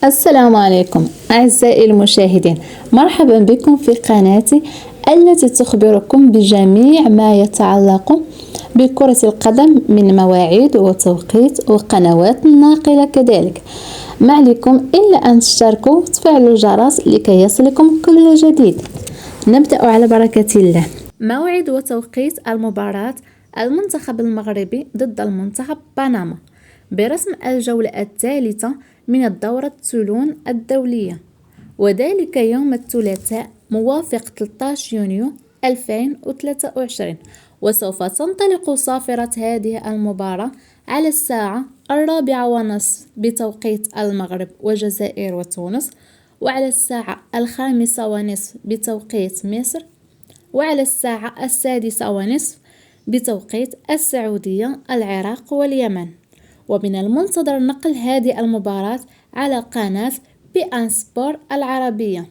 السلام عليكم أعزائي المشاهدين، مرحبا بكم في قناتي التي تخبركم بجميع ما يتعلق بكرة القدم من مواعيد وتوقيت وقنوات ناقلة كذلك. ما عليكم إلا أن تشتركوا وتفعلوا الجرس لكي يصلكم كل جديد. نبدأ على بركة الله. موعد وتوقيت المباراة: المنتخب المغربي ضد المنتخب بنما برسم الجولة الثالثة من الدورة تولون الدولية، وذلك يوم الثلاثاء موافق 13 يونيو 2023. وسوف تنطلق صافرة هذه المباراة على الساعة 4:30 بتوقيت المغرب والجزائر وتونس، وعلى الساعة 5:30 بتوقيت مصر، وعلى الساعة 6:30 بتوقيت السعودية، العراق واليمن. ومن المنتظر نقل هذه المباراة على قناة بي ان سبور العربية.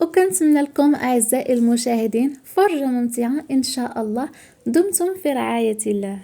وكنتمنى لكم أعزائي المشاهدين فرجة ممتعة إن شاء الله. دمتم في رعاية الله.